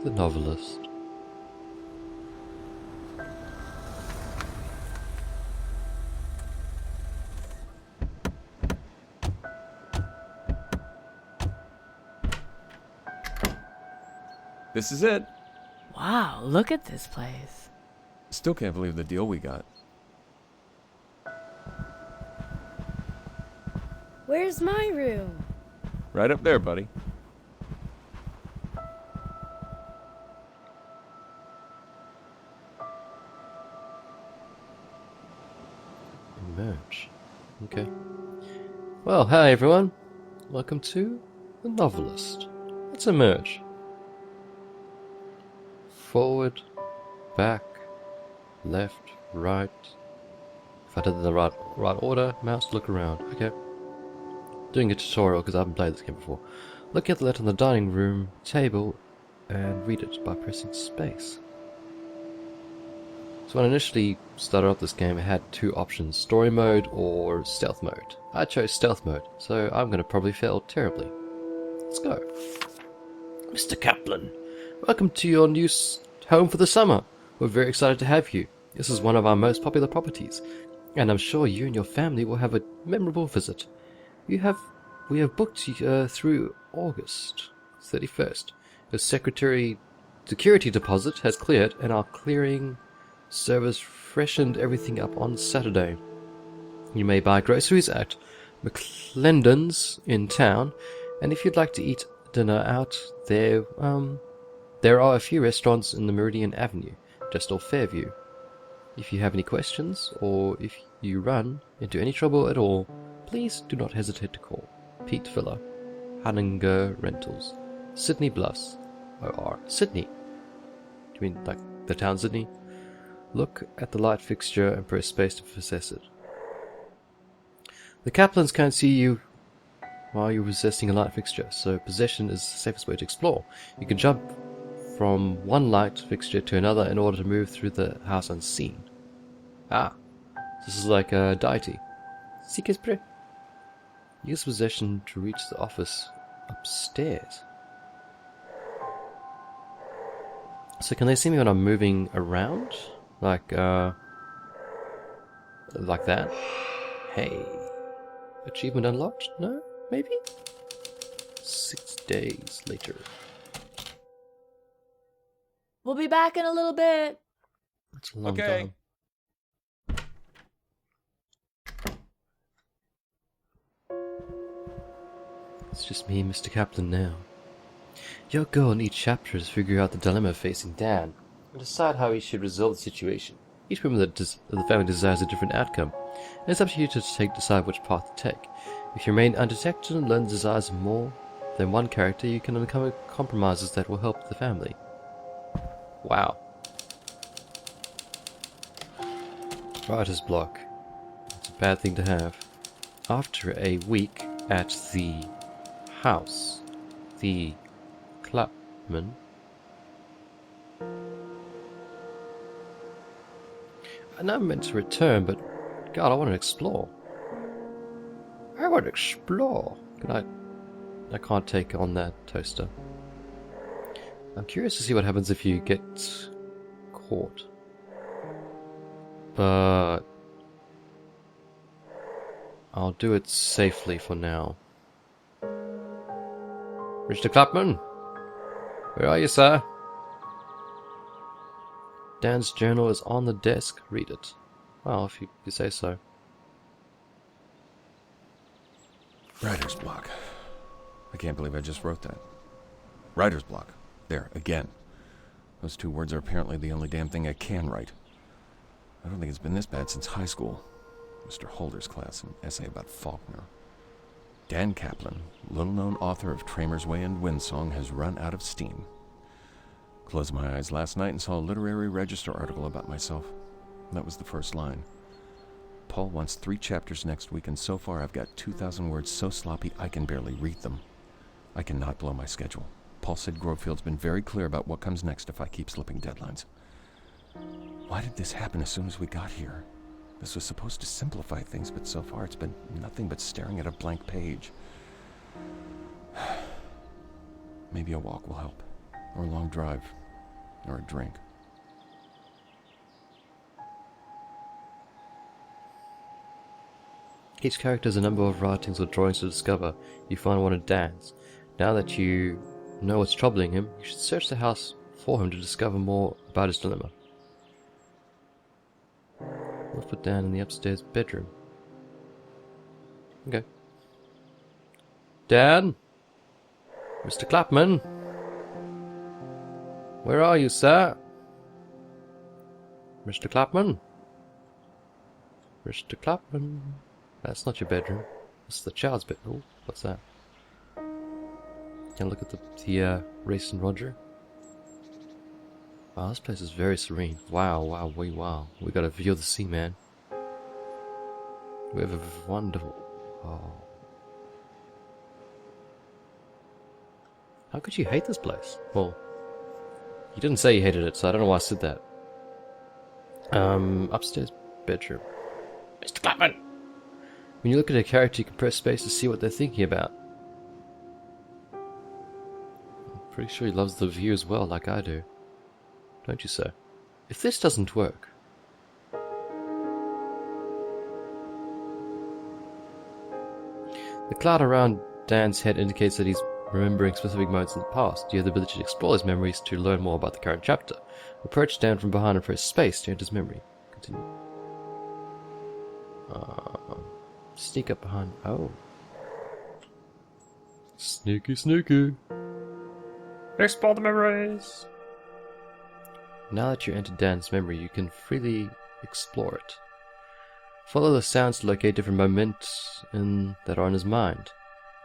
The Novelist. This is it. Wow, look at this place. Still can't believe the deal we got. Where's my room? Right up there, buddy. Emerge. Okay. Well, hi everyone. Welcome to The Novelist. Let's emerge. Forward, back, left, right. If I did it in the right order, mouse to look around. Okay. Doing a tutorial because I haven't played this game before. Look at the letter on the dining room table and read it by pressing space. So when I initially started off this game, it had two options, story mode or stealth mode. I chose stealth mode, so I'm going to probably fail terribly. Let's go. Mr. Kaplan, welcome to your new home for the summer. We're very excited to have you. This is one of our most popular properties, and I'm sure you and your family will have a memorable visit. We have booked through August 31st. Your security deposit has cleared, and our clearing service freshened everything up on Saturday. You may buy groceries at McClendon's in town, and if you'd like to eat dinner out there, there are a few restaurants in the Meridian Avenue, just off Fairview. If you have any questions, or if you run into any trouble at all, please do not hesitate to call Pete Villa, Hanninger Rentals, Sydney Bluffs, OR. Sydney? Do you mean like the town Sydney? Look at the light fixture and press space to possess it. The Kaplans can't see you while you're possessing a light fixture, so possession is the safest way to explore. You can jump from one light fixture to another in order to move through the house unseen. Ah, this is like a deity. Seek his prayer. Use possession to reach the office upstairs. So can they see me when I'm moving around? Like that? Hey. Achievement unlocked? No? Maybe? 6 days later. We'll be back in a little bit. That's a long Okay. time. It's just me and Mr. Kaplan now. Your goal in each chapter is to figure out the dilemma facing Dan and decide how he should resolve the situation. Each member of the family desires a different outcome, and it's up to you to decide which path to take. If you remain undetected and learn the desires of more than one character, you can uncover compromises that will help the family. Wow. Writer's block. It's a bad thing to have. After a week at the house, the Klapman I know I'm meant to return, but God, I want to explore. I want to explore. I can't take on that toaster. I'm curious to see what happens if you get caught. But I'll do it safely for now. Mr. Klapman? Where are you, sir? Dan's journal is on the desk. Read it. Well, if you say so. Writer's block. I can't believe I just wrote that. Writer's block. There, again. Those two words are apparently the only damn thing I can write. I don't think it's been this bad since high school. Mr. Holder's class, an essay about Faulkner. Dan Kaplan, little-known author of Tramer's Way and Windsong, has run out of steam. Closed my eyes last night and saw a literary register article about myself. That was the first line. Paul wants 3 chapters next week, and so far I've got 2,000 words so sloppy I can barely read them. I cannot blow my schedule. Paul said Grovefield's been very clear about what comes next if I keep slipping deadlines. Why did this happen as soon as we got here? This was supposed to simplify things, but so far it's been nothing but staring at a blank page. Maybe a walk will help. or a long drive, or a drink. Each character has a number of writings or drawings to discover. You find one of Dan's. Now that you know what's troubling him, you should search the house for him to discover more about his dilemma. We'll put Dan in the upstairs bedroom. Okay. Dan? Mr. Kaplan? Where are you, sir? Mr. Kaplan? Mr. Kaplan? That's not your bedroom. That's the child's bed. Oh, what's that? Can I look at the Race and Roger? Wow, this place is very serene. Wow, wow, wow. We got a view of the sea, man. We have a wonderful... Oh. How could you hate this place? Well, you didn't say you hated it, so I don't know why I said that. Upstairs bedroom. Mr. Kaplan! When you look at a character, you can press space to see what they're thinking about. I'm pretty sure he loves the view as well, like I do. Don't you, sir? If this doesn't work... The cloud around Dan's head indicates that he's remembering specific moments in the past. You have the ability to explore his memories to learn more about the current chapter. Approach Dan from behind and press space to enter his memory. Continue. Sneak up behind... Oh. Sneaky, sneaky. Explore the memories. Now that you entered Dan's memory, you can freely explore it. Follow the sounds to locate different moments that are in his mind.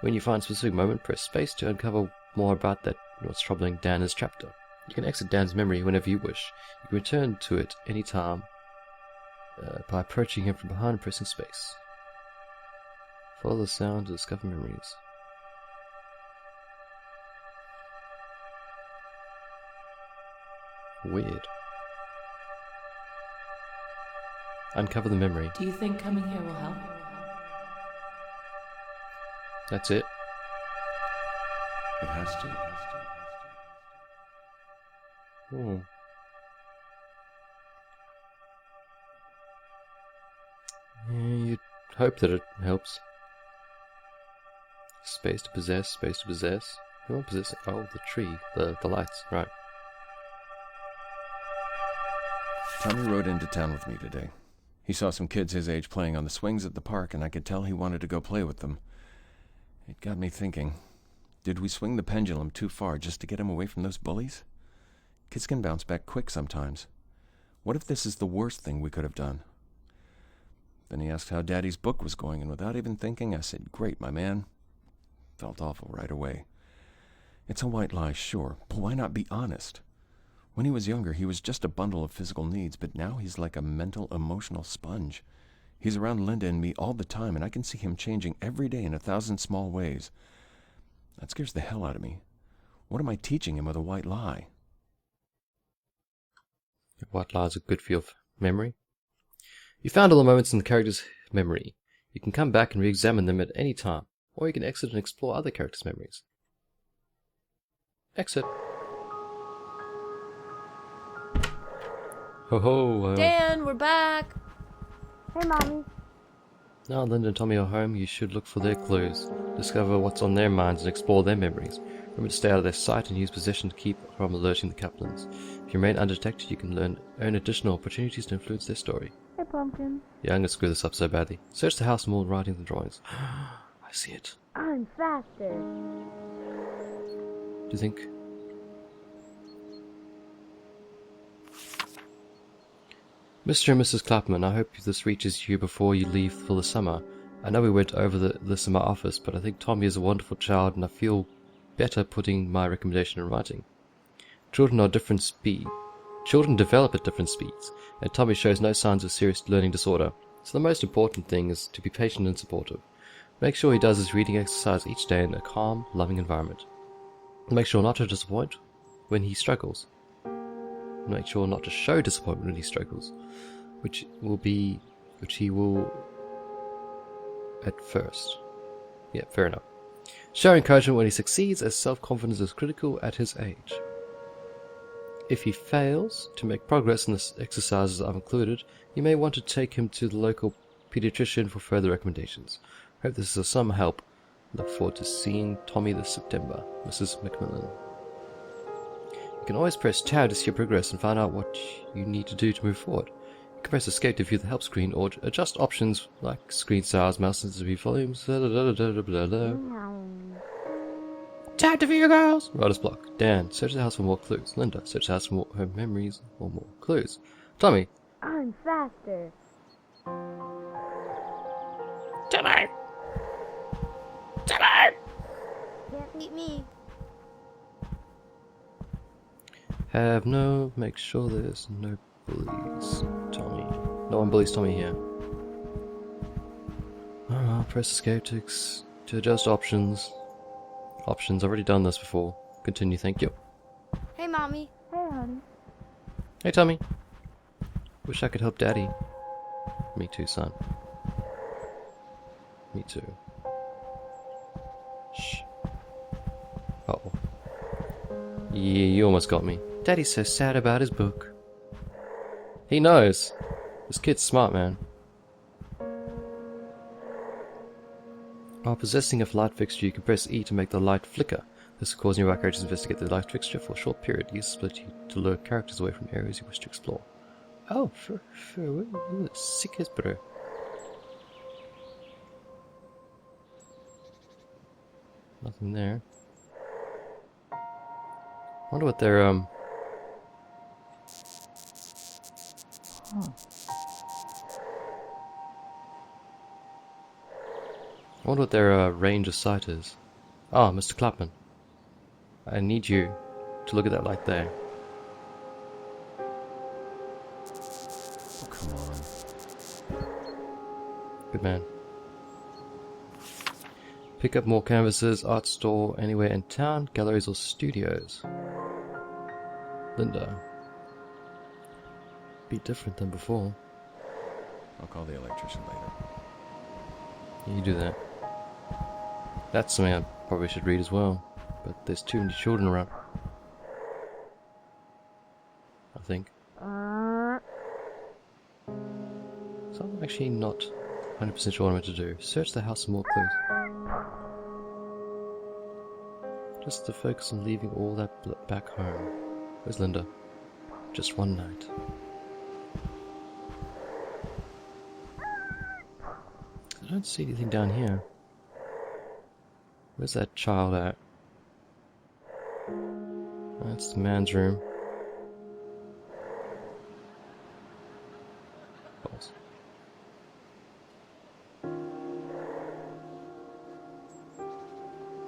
When you find a specific moment, press space to uncover more about what's troubling Dan in his chapter. You can exit Dan's memory whenever you wish. You can return to it anytime by approaching him from behind and pressing space. Follow the sound to discover memories. Weird. Uncover the memory. Do you think coming here will help? That's it. It has to. Hmm. Yeah, you'd hope that it helps. Space to possess, space to possess. Who won't possess it? Oh, the tree, the lights, right. Tommy rode into town with me today. He saw some kids his age playing on the swings at the park, and I could tell he wanted to go play with them. It got me thinking, did we swing the pendulum too far just to get him away from those bullies? Kids can bounce back quick sometimes. What if this is the worst thing we could have done? Then he asked how Daddy's book was going, and without even thinking, I said, "Great, my man." Felt awful right away. It's a white lie, sure, but why not be honest? When he was younger, he was just a bundle of physical needs, but now he's like a mental, emotional sponge. He's around Linda and me all the time, and I can see him changing every day in 1,000 small ways. That scares the hell out of me. What am I teaching him with a white lie? White lies are good for your memory. You found all the moments in the character's memory. You can come back and re-examine them at any time, or you can exit and explore other characters' memories. Exit. Ho ho! Dan, we're back. Hey, Mommy. Now Linda and Tommy are home, you should look for their clues, discover what's on their minds and explore their memories. Remember to stay out of their sight and use possession to keep from alerting the Kaplans. If you remain undetected, you can earn additional opportunities to influence their story. Hey, Pumpkin. Yeah, I'm gonna screw this up so badly. Search the house and more writing the drawings. I see it. I'm faster. Do you think? Mr. and Mrs. Kaplan, I hope this reaches you before you leave for the summer. I know we went over this in my office, but I think Tommy is a wonderful child and I feel better putting my recommendation in writing. Children develop at different speeds, and Tommy shows no signs of serious learning disorder, so the most important thing is to be patient and supportive. Make sure he does his reading exercise each day in a calm, loving environment. Make sure not to disappoint when he struggles. Make sure not to show disappointment when he struggles, which he will at first. Yeah, fair enough. Show encouragement when he succeeds, as self-confidence is critical at his age. If he fails to make progress in the exercises I've included, you may want to take him to the local pediatrician for further recommendations. Hope this is of some help. Look forward to seeing Tommy this September. Mrs. McMillan. You can always press tab to see your progress and find out what you need to do to move forward. You can press escape to view the help screen or adjust options like screen size, mouse sensitivity, volumes, Tab to view girls! Writer's block. Dan, search the house for more clues. Linda, search the house for her memories or more clues. Tommy. I'm faster. Tommy! Tommy! Can't beat me. Make sure there's no bullies. Tommy. No one bullies Tommy here. Alright, press escape to adjust options. Options, I've already done this before. Continue, thank you. Hey, Mommy. Hey, honey. Hey, Tommy. Wish I could help Daddy. Me too, son. Me too. Shh. Uh-oh. Yeah, you almost got me. Daddy's so sad about his book. He knows. This kid's smart, man. While possessing a light fixture, you can press E to make the light flicker. This will cause nearby characters to investigate the light fixture for a short period. Use the ability to lure characters away from areas you wish to explore. Oh, sure. Sick as bro. Nothing there. Wonder what their I wonder what their range of sight is. Ah, Mr. Kaplan. I need you to look at that light there. Oh, come on. Good man. Pick up more canvases, art store, anywhere in town, galleries or studios. Linda. Be different than before. I'll call the electrician later. You do that. That's something I probably should read as well, but there's too many children around. I think. So I'm actually not 100% sure what I'm meant to do. Search the house for more clues. Just to focus on leaving all that back home. Where's Linda? Just one night. I don't see anything down here. Where's that child at? That's the man's room. Balls.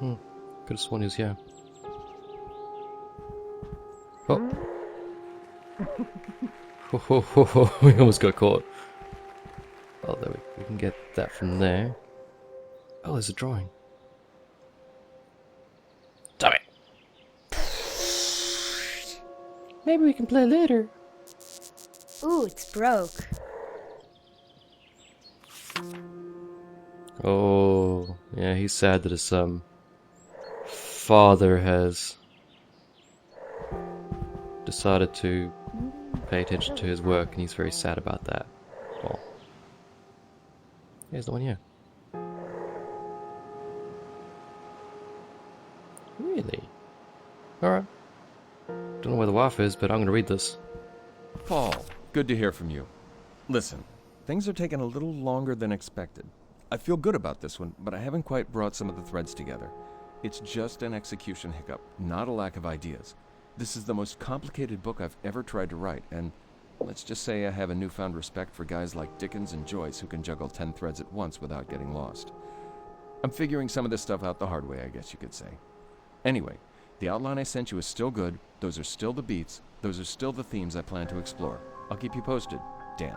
Could have sworn he was here. Oh! We almost got caught. Oh, there we can get that from there. Oh, there's a drawing. Damn it! Maybe we can play later. Ooh, it's broke. Oh, yeah, he's sad that his father has decided to pay attention to his work, and he's very sad about that. Well, here's the one here. Really? Alright. Don't know where the wife is, but I'm gonna read this. Paul, good to hear from you. Listen, things are taking a little longer than expected. I feel good about this one, but I haven't quite brought some of the threads together. It's just an execution hiccup, not a lack of ideas. This is the most complicated book I've ever tried to write, and let's just say I have a newfound respect for guys like Dickens and Joyce who can juggle 10 threads at once without getting lost. I'm figuring some of this stuff out the hard way, I guess you could say. Anyway, the outline I sent you is still good, those are still the beats, those are still the themes I plan to explore. I'll keep you posted, Dan.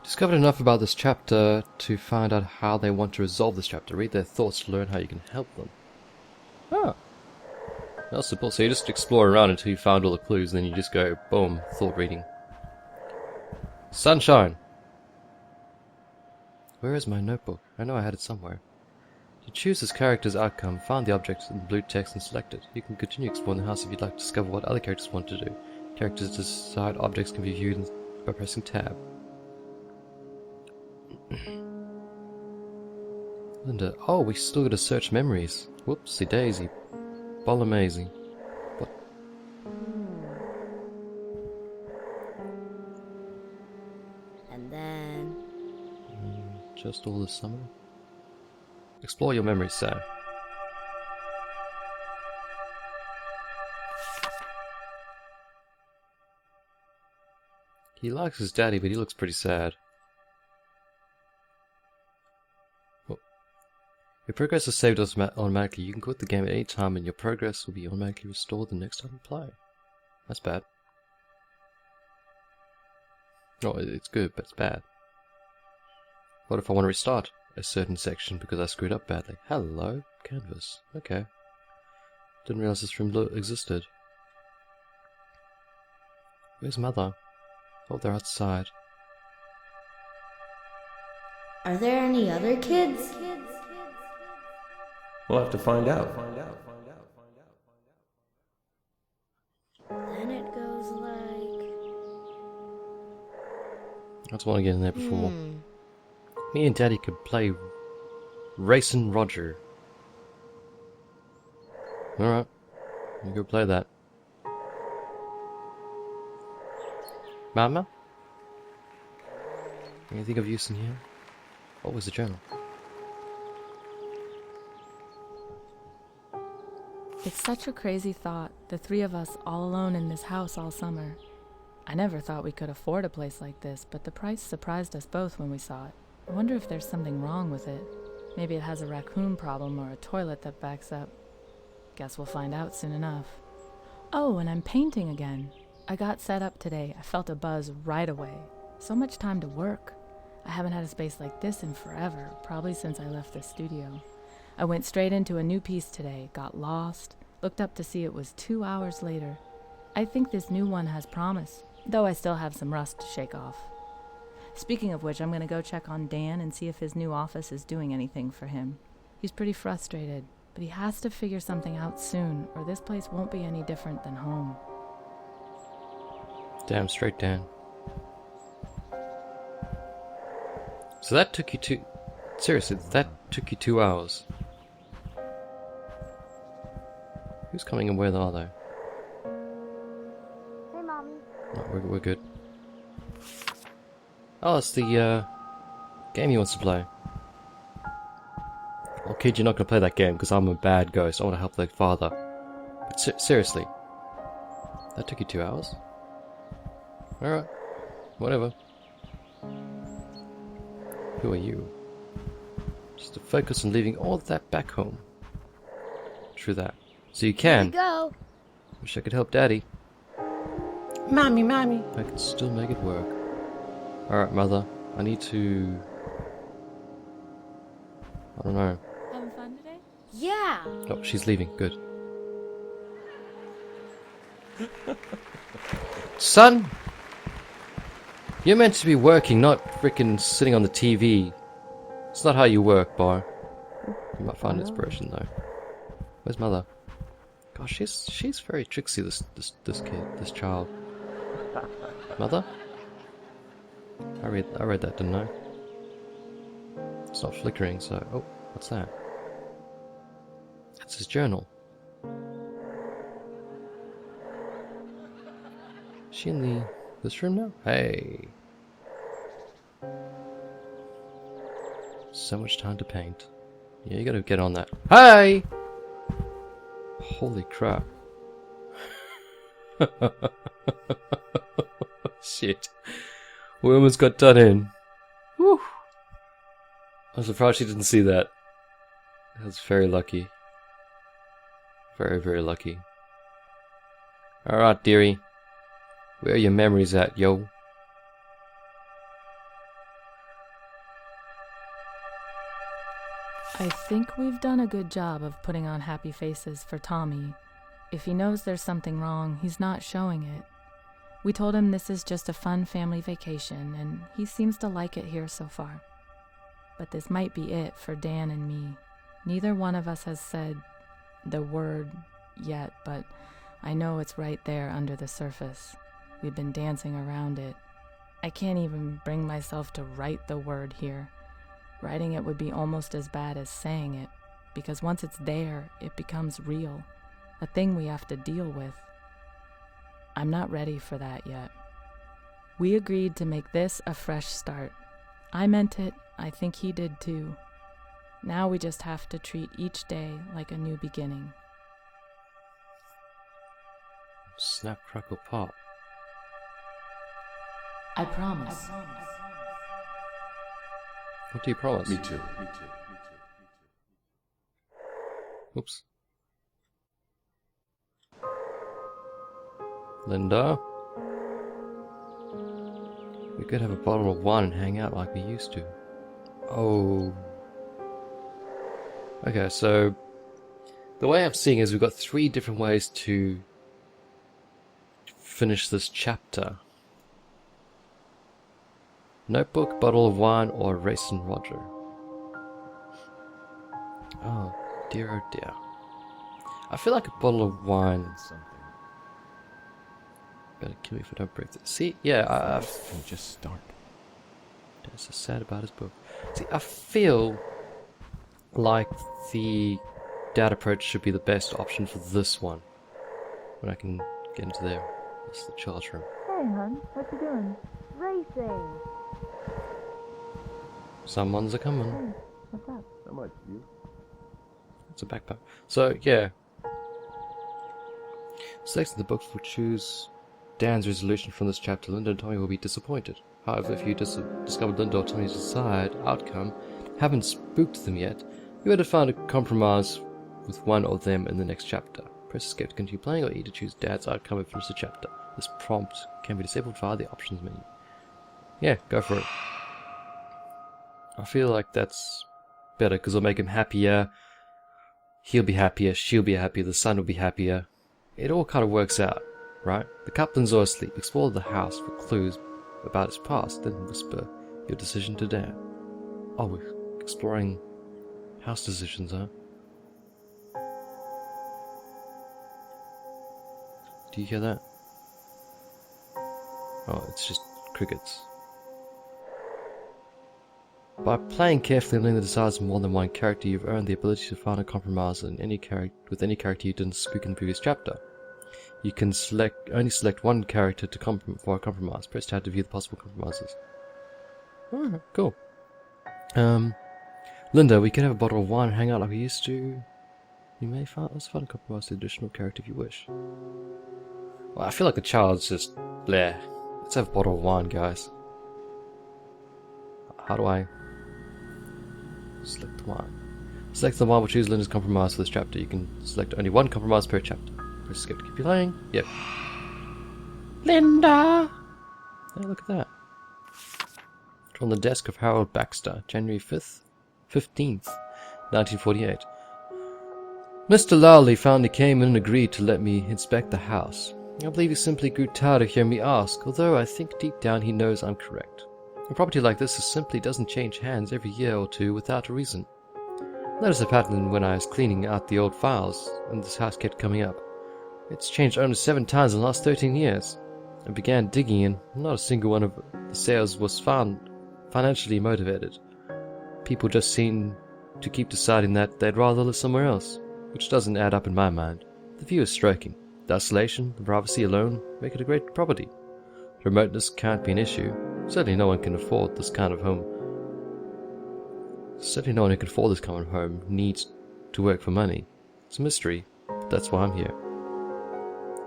Discovered enough about this chapter to find out how they want to resolve this chapter. Read their thoughts to learn how you can help them. Oh. That's simple. So you just explore around until you find all the clues, then you just go, boom, thought reading. Sunshine! Where is my notebook? I know I had it somewhere. You choose this character's outcome, find the object in the blue text and select it. You can continue exploring the house if you'd like to discover what other characters want to do. Characters decide objects can be viewed by pressing tab. Linda, oh, we still gotta search memories. Whoopsie daisy. Bolamazy. What? And then... Just all this summer? Explore your memories, sir. He likes his daddy, but he looks pretty sad. Well, your progress is saved automatically. You can quit the game at any time and your progress will be automatically restored the next time you play. That's bad. No, it's good, but it's bad. What if I want to restart a certain section because I screwed up badly? Hello, canvas. Okay. Didn't realize this room existed. Where's Mother? Oh, they're outside. Are there any other kids? We'll have to find out. Then it goes like... I just want to get in there before. Me and Daddy could play Racing Roger. Alright. You go play that. Mama? Anything of use in here? What was the journal? It's such a crazy thought, the three of us all alone in this house all summer. I never thought we could afford a place like this, but the price surprised us both when we saw it. I wonder if there's something wrong with it. Maybe it has a raccoon problem or a toilet that backs up. Guess we'll find out soon enough. Oh, and I'm painting again. I got set up today. I felt a buzz right away. So much time to work. I haven't had a space like this in forever, probably since I left the studio. I went straight into a new piece today, got lost, looked up to see it was 2 hours later. I think this new one has promise, though I still have some rust to shake off. Speaking of which, I'm going to go check on Dan and see if his new office is doing anything for him. He's pretty frustrated, but he has to figure something out soon, or this place won't be any different than home. Damn straight, Dan. So that took you seriously, that took you 2 hours. Who's coming and where are they? Hey, Mommy. No, we're good. Oh, it's the game he wants to play. Oh, kid, you're not gonna play that game because I'm a bad ghost. I want to help their father. But seriously, that took you 2 hours? Alright, whatever. Who are you? Just to focus on leaving all of that back home. True that. So you Here can. we go. Wish I could help Daddy. Mommy, Mommy. I can still make it work. Alright, Mother. I need to... I don't know. Having fun today? Yeah. Oh, she's leaving. Good. Son! You're meant to be working, not frickin' sitting on the TV. It's not how you work, boy. You might find inspiration, though. Where's Mother? Gosh, she's very tricksy, this kid, this child. Mother? I read that, didn't I? It's not flickering, so... Oh, what's that? That's his journal. Is she in this room now? Hey! So much time to paint. Yeah, you gotta get on that. Hey! Holy crap. Shit. We almost got done in. Whew. I'm surprised she didn't see that. That's very lucky. Very, very lucky. Alright, dearie. Where are your memories at, yo? I think we've done a good job of putting on happy faces for Tommy. If he knows there's something wrong, he's not showing it. We told him this is just a fun family vacation, and he seems to like it here so far. But this might be it for Dan and me. Neither one of us has said the word yet, but I know it's right there under the surface. We've been dancing around it. I can't even bring myself to write the word here. Writing it would be almost as bad as saying it, because once it's there, it becomes real, a thing we have to deal with. I'm not ready for that yet. We agreed to make this a fresh start. I meant it, I think he did too. Now we just have to treat each day like a new beginning. Snap, crackle, pop. I promise. What do you promise? Me too. Oops. Linda? We could have a bottle of wine and hang out like we used to. Oh. Okay, so the way I'm seeing is we've got 3 different ways to finish this chapter. Notebook, bottle of wine, or Race and Roger. Oh dear, oh dear. I feel like a bottle of wine. Better kill me if I don't break this. See, yeah, I Can just start. That's so sad about his book. See, I feel like the dad approach should be the best option for this one. When I can get into there. That's the charge room. Hey, hon, what you doing? Racing. Someone's a coming. What's up? That might be you. It's a backpack. So, yeah. Selecting the book will choose Dan's resolution from this chapter. Linda and Tommy will be disappointed. However, if you discovered Linda or Tommy's desired outcome haven't spooked them yet, you would have found a compromise with one of them in the next chapter. Press escape to continue playing, or E to choose Dad's outcome and finish the chapter. This prompt can be disabled via the options menu. Yeah, go for it. I feel like that's better because it'll make him happier. He'll be happier, she'll be happier, the son will be happier. It all kind of works out, right? The Kaplans are asleep. Explore the house for clues about its past, then whisper your decision to Dan. Oh, we're exploring house decisions, huh? Do you hear that? Oh, it's just crickets. By playing carefully, Linda decides more than one character. You've earned the ability to find a compromise with any character you didn't spook in the previous chapter. You can only select one character for a compromise. Press tab to view the possible compromises. Alright, cool. Linda, we could have a bottle of wine and hang out like we used to. You may also find a compromise with an additional character if you wish. Well, I feel like the child's just bleh. Let's have a bottle of wine, guys. How do I select the wine? Select the wine will choose Linda's compromise for this chapter. You can select only one compromise per chapter. Press escape to keep playing. Yep. Linda! Hey, look at that. It's on the desk of Harold Baxter, January 15th, 1948. Mr. Lowley finally came in and agreed to let me inspect the house. I believe he simply grew tired of hearing me ask, although I think deep down he knows I'm correct. A property like this simply doesn't change hands every year or two without a reason. Notice a pattern when I was cleaning out the old files, and this house kept coming up. It's changed only 7 times in the last 13 years. I began digging and not a single one of the sales was found financially motivated. People just seem to keep deciding that they'd rather live somewhere else, which doesn't add up in my mind. The view is striking. The isolation, the privacy alone make it a great property. Remoteness can't be an issue. Certainly no one can afford this kind of home. Certainly no one who can afford this kind of home needs to work for money. It's a mystery, but that's why I'm here.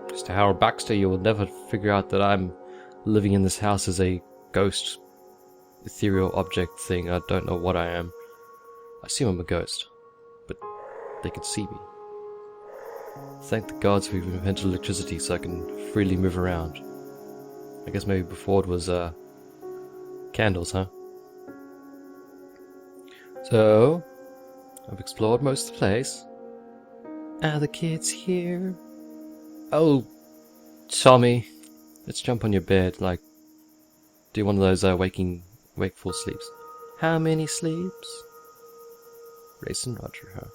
Mr. Harold Baxter, you will never figure out that I'm living in this house as a ghost, ethereal object thing. I don't know what I am. I assume I'm a ghost, but they can see me. Thank the gods we've invented electricity so I can freely move around. I guess maybe before it was, candles, huh? So, I've explored most of the place. Are the kids here? Oh, Tommy, let's jump on your bed, like, do one of those wakeful sleeps. How many sleeps? Racing Roger, huh?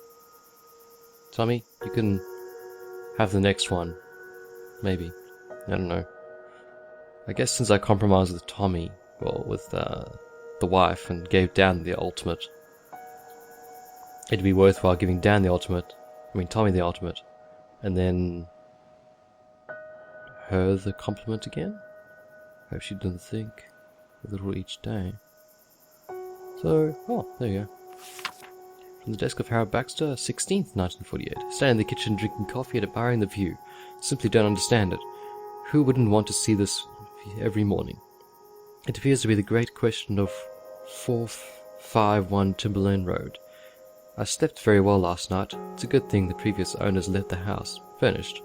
Tommy, you can have the next one. Maybe. I don't know. I guess since I compromised with Tommy, well, with the wife, and gave Dan the ultimate, it'd be worthwhile giving Dan the ultimate, Tommy the ultimate, and then her the compliment again? Hope she didn't think a little each day. So, oh, there you go. From the desk of Harold Baxter, 16th, 1948. Standing in the kitchen drinking coffee and admiring the view. Simply don't understand it. Who wouldn't want to see this every morning? It appears to be the great question of 451 Timberlane Road. I slept very well last night. It's a good thing the previous owners let the house furnished.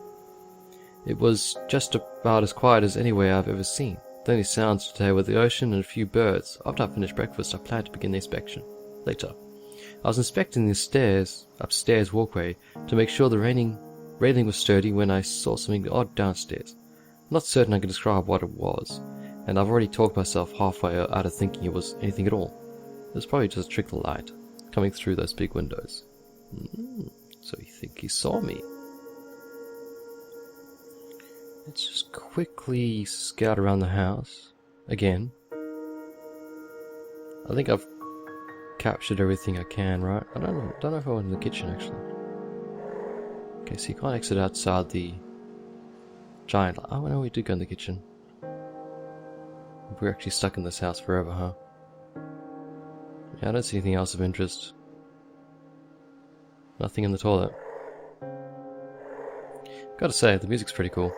It was just about as quiet as anywhere I've ever seen. The only sounds today were the ocean and a few birds. After I finished breakfast, I planned to begin the inspection. Later. I was inspecting the upstairs walkway to make sure the railing was sturdy when I saw something odd downstairs. I'm not certain I can describe what it was, and I've already talked myself halfway out of thinking it was anything at all. It was probably just a trickle of light coming through those big windows. So you think he saw me? Let's just quickly scout around the house again. I think I've captured everything I can, right? I don't know if I went in the kitchen actually. Okay, so you can't exit outside the giant. Oh no, we did go in the kitchen. We're actually stuck in this house forever, huh? Yeah, I don't see anything else of interest. Nothing in the toilet. Gotta say, the music's pretty cool.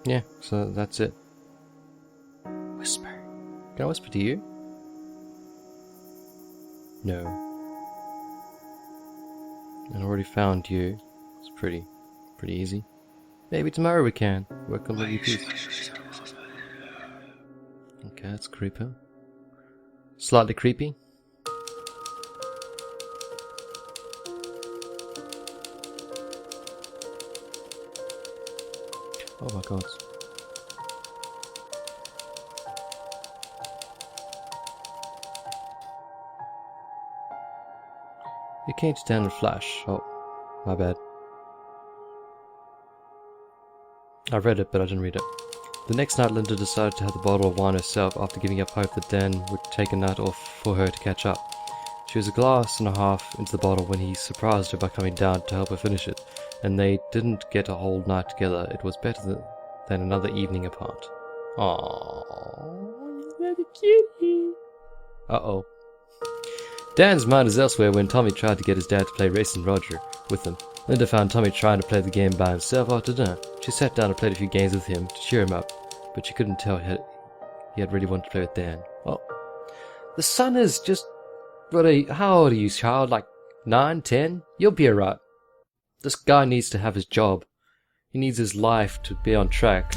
Yeah, so that's it. Whisper. Can I whisper to you? No. I already found you. It's pretty easy. Maybe tomorrow we can. Work on the UPs. Okay, that's creepy. Slightly creepy. Oh my god. It came to down a flash. Oh, my bad. I read it, but I didn't read it. The next night, Linda decided to have the bottle of wine herself after giving up hope that Dan would take a night off for her to catch up. She was a glass and a half into the bottle when he surprised her by coming down to help her finish it, and they didn't get a whole night together. It was better than another evening apart. Aww, you're cutie. Uh-oh. Dan's mind is elsewhere when Tommy tried to get his dad to play Racing Roger with him. Linda found Tommy trying to play the game by himself after dinner. She sat down and played a few games with him to cheer him up, but she couldn't tell he had really wanted to play with Dan. Well, the sun is just... How old are you, child? Like 9, 10? You'll be alright. This guy needs to have his job. He needs his life to be on track.